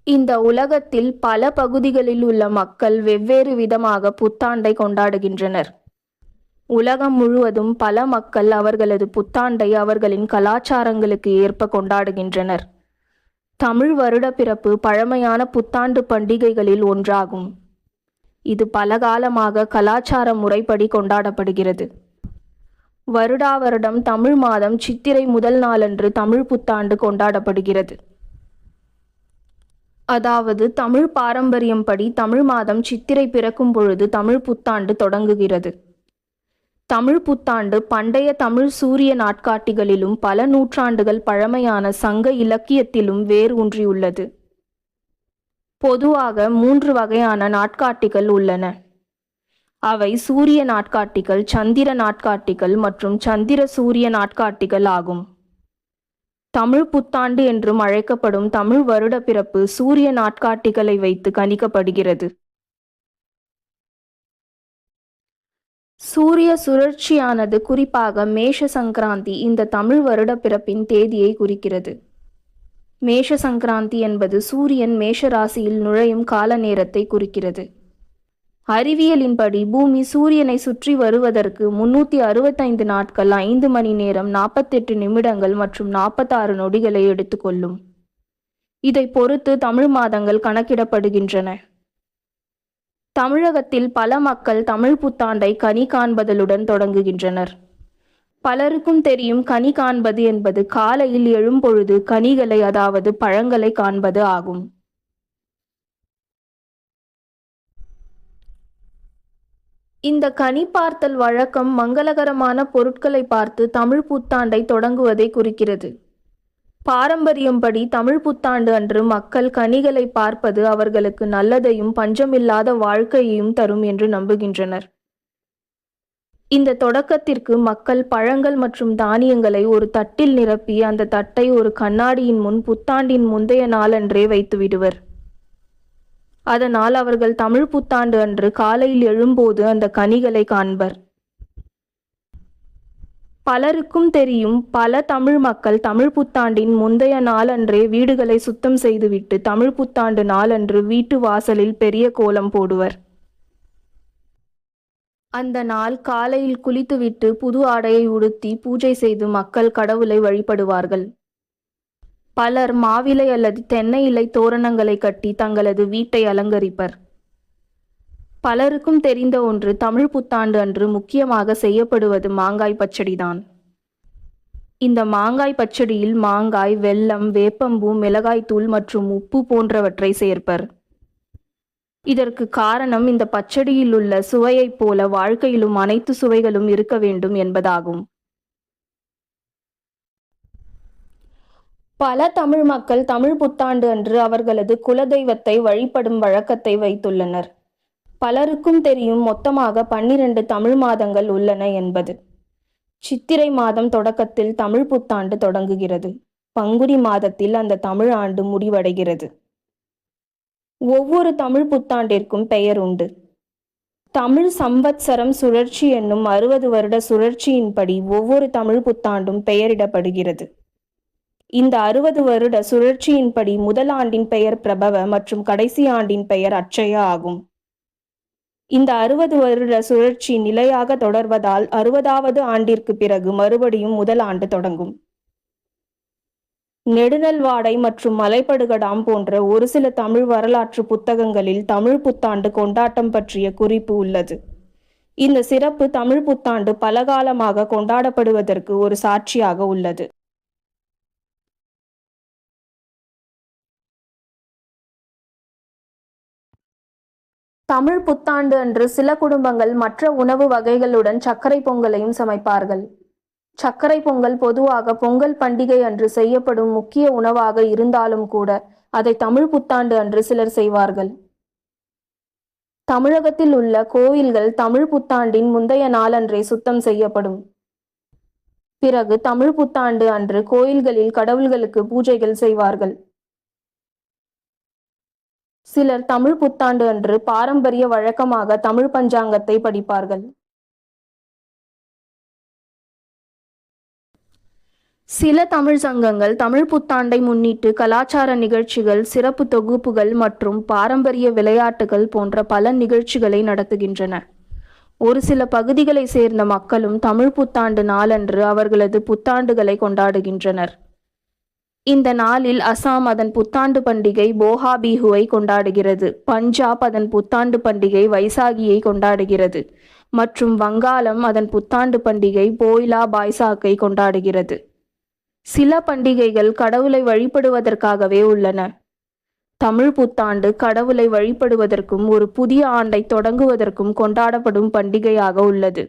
இந்த உலகத்தில் பல பகுதிகளில் உள்ள மக்கள் வெவ்வேறு விதமாக புத்தாண்டை கொண்டாடுகின்றனர். உலகம் முழுவதும் பல மக்கள் அவர்களது புத்தாண்டை அவர்களின் கலாச்சாரங்களுக்கு ஏற்ப கொண்டாடுகின்றனர். தமிழ் வருடப்பிறப்பு பழமையான புத்தாண்டு பண்டிகைகளில் ஒன்றாகும். இது பலகாலமாக கலாச்சார முறைப்படி கொண்டாடப்படுகிறது. வருடா வருடம் தமிழ் மாதம் சித்திரை முதல் நாளன்று தமிழ் புத்தாண்டு கொண்டாடப்படுகிறது. அதாவது தமிழ் பாரம்பரியம் படி தமிழ் மாதம் சித்திரை பிறக்கும் பொழுது தமிழ் புத்தாண்டு தொடங்குகிறது. தமிழ் புத்தாண்டு பண்டைய தமிழ் சூரிய நாட்காட்டிகளிலும் பல நூற்றாண்டுகள் பழமையான சங்க இலக்கியத்திலும் வேர் ஊன்றியுள்ளது. பொதுவாக 3 வகையான நாட்காட்டிகள் உள்ளன. அவை சூரிய நாட்காட்டிகள், சந்திர நாட்காட்டிகள் மற்றும் சந்திர சூரிய நாட்காட்டிகள் ஆகும். தமிழ் புத்தாண்டு என்றும் அழைக்கப்படும் தமிழ் வருடப்பிறப்பு சூரிய நாட்காட்டிகளை வைத்து கணிக்கப்படுகிறது. சூரிய சுழற்சியானது குறிப்பாக மேஷ சங்கராந்தி இந்த தமிழ் வருடப்பிறப்பின் தேதியை குறிக்கிறது. மேஷ சங்கராந்தி என்பது சூரியன் மேஷ ராசியில் நுழையும் கால நேரத்தை குறிக்கிறது. அறிவியலின்படி பூமி சூரியனை சுற்றி வருவதற்கு 365 நாட்கள் 5 மணி நேரம் 48 நிமிடங்கள் மற்றும் 46 நொடிகளை எடுத்துக்கொள்ளும். இதை பொறுத்து தமிழ் மாதங்கள் கணக்கிடப்படுகின்றன. தமிழகத்தில் பல மக்கள் தமிழ் புத்தாண்டை கனி காண்பதலுடன் தொடங்குகின்றனர். பலருக்கும் தெரியும், கனி காண்பது என்பது காலையில் எழும்பொழுது கனிகளை, அதாவது பழங்களை காண்பது ஆகும். இந்த கனி பார்த்தல் வழக்கம் மங்களகரமான பொருட்களை பார்த்து தமிழ் புத்தாண்டை தொடங்குவதை குறிக்கிறது. பாரம்பரியம்படி தமிழ் புத்தாண்டு அன்று மக்கள் கனிகளை பார்ப்பது அவர்களுக்கு நல்லதையும் பஞ்சமில்லாத வாழ்க்கையையும் தரும் என்று நம்புகின்றனர். இந்த தொடக்கத்திற்கு மக்கள் பழங்கள் மற்றும் தானியங்களை ஒரு தட்டில் நிரப்பி அந்த தட்டை ஒரு கண்ணாடியின் முன் புத்தாண்டின் முந்தைய நாளன்றே வைத்து விடுவர். அதனால் அவர்கள் தமிழ் புத்தாண்டு அன்று காலையில் எழும்போது அந்த கனிகளை காண்பர். பலருக்கும் தெரியும், பல தமிழ் மக்கள் தமிழ் புத்தாண்டின் முந்தைய நாளன்றே வீடுகளை சுத்தம் செய்துவிட்டு தமிழ் புத்தாண்டு நாளன்று வீட்டு வாசலில் பெரிய கோலம் போடுவர். அந்த நாள் காலையில் குளித்துவிட்டு புது ஆடையை உடுத்தி பூஜை செய்து மக்கள் கடவுளை வழிபடுவார்கள். பலர் மாவிலை அல்லது தென்னை இலை தோரணங்களை கட்டி தங்களது வீட்டை அலங்கரிப்பர். பலருக்கும் தெரிந்த ஒன்று, தமிழ் புத்தாண்டு அன்று முக்கியமாக செய்யப்படுவது மாங்காய் பச்சடிதான். இந்த மாங்காய் பச்சடியில் மாங்காய், வெல்லம், வேப்பம்பூ, மிளகாய்த்தூள் மற்றும் உப்பு போன்றவற்றை சேர்ப்பர். இதற்கு காரணம், இந்த பச்சடியில் உள்ள சுவையைப் போல வாழ்க்கையிலும் அனைத்து சுவைகளும் இருக்க வேண்டும் என்பதாகும். பல தமிழ் மக்கள் தமிழ் புத்தாண்டு அன்று அவர்களது குலதெய்வத்தை வழிபடும் வழக்கத்தை வைத்துள்ளனர். பலருக்கும் தெரியும், மொத்தமாக 12 தமிழ் மாதங்கள் உள்ளன என்பது. சித்திரை மாதம் தொடக்கத்தில் தமிழ் புத்தாண்டு தொடங்குகிறது. பங்குனி மாதத்தில் அந்த தமிழ் ஆண்டு முடிவடைகிறது. ஒவ்வொரு தமிழ் புத்தாண்டிற்கும் பெயர் உண்டு. தமிழ் சம்பத்சரம் சுழற்சி என்னும் 60 வருட சுழற்சியின்படி ஒவ்வொரு தமிழ் புத்தாண்டும் பெயரிடப்படுகிறது. இந்த 60 வருட சுழற்சியின்படி முதல் ஆண்டின் பெயர் பிரபவ மற்றும் கடைசி ஆண்டின் பெயர் அட்சய ஆகும். இந்த 60 வருட சுழற்சி நிலையாக தொடர்வதால் 60வது ஆண்டிற்கு பிறகு மறுபடியும் முதல் ஆண்டு தொடங்கும். நெடுநல்வாடை மற்றும் மலைப்படுகடாம் போன்ற ஒரு சில தமிழ் வரலாற்று புத்தகங்களில் தமிழ் புத்தாண்டு கொண்டாட்டம் பற்றிய குறிப்பு உள்ளது. இந்த சிறப்பு தமிழ் புத்தாண்டு பலகாலமாக கொண்டாடப்படுவதற்கு ஒரு சாட்சியாக உள்ளது. தமிழ் புத்தாண்டு அன்று சில குடும்பங்கள் மற்ற உணவு வகைகளுடன் சர்க்கரை பொங்கலையும் சமைப்பார்கள். சர்க்கரை பொங்கல் பொதுவாக பொங்கல் பண்டிகை அன்று செய்யப்படும் முக்கிய உணவாக இருந்தாலும் கூட அதை தமிழ் புத்தாண்டு அன்று சிலர் செய்வார்கள். தமிழகத்தில் உள்ள கோயில்கள் தமிழ் புத்தாண்டின் முந்தைய நாளன்றே சுத்தம் செய்யப்படும். பிறகு தமிழ் புத்தாண்டு அன்று கோயில்களில் கடவுள்களுக்கு பூஜைகள் செய்வார்கள். சிலர் தமிழ் புத்தாண்டு அன்று பாரம்பரிய வழக்கமாக தமிழ் பஞ்சாங்கத்தை படிப்பார்கள். சில தமிழ் சங்கங்கள் தமிழ் புத்தாண்டை முன்னிட்டு கலாச்சார நிகழ்ச்சிகள், சிறப்பு தொகுப்புகள் மற்றும் பாரம்பரிய விளையாட்டுகள் போன்ற பல நிகழ்ச்சிகளை நடத்துகின்றன. ஒரு சில பகுதிகளை சேர்ந்த மக்களும் தமிழ் புத்தாண்டு நாளன்று அவர்களது புத்தாண்டுகளை கொண்டாடுகின்றனர். இந்த நாளில் அசாம் அதன் புத்தாண்டு பண்டிகை போஹா பிஹுவை கொண்டாடுகிறது, பஞ்சாப் அதன் புத்தாண்டு பண்டிகை வைசாகியை கொண்டாடுகிறது மற்றும் வங்காளம் அதன் புத்தாண்டு பண்டிகை போய்லா பாய்சாக்கை கொண்டாடுகிறது. சில பண்டிகைகள் கடவுளை வழிபடுவதற்காகவே உள்ளன. தமிழ் புத்தாண்டு கடவுளை வழிபடுவதற்கும் ஒரு புதிய ஆண்டை தொடங்குவதற்கும் கொண்டாடப்படும் பண்டிகையாக உள்ளது.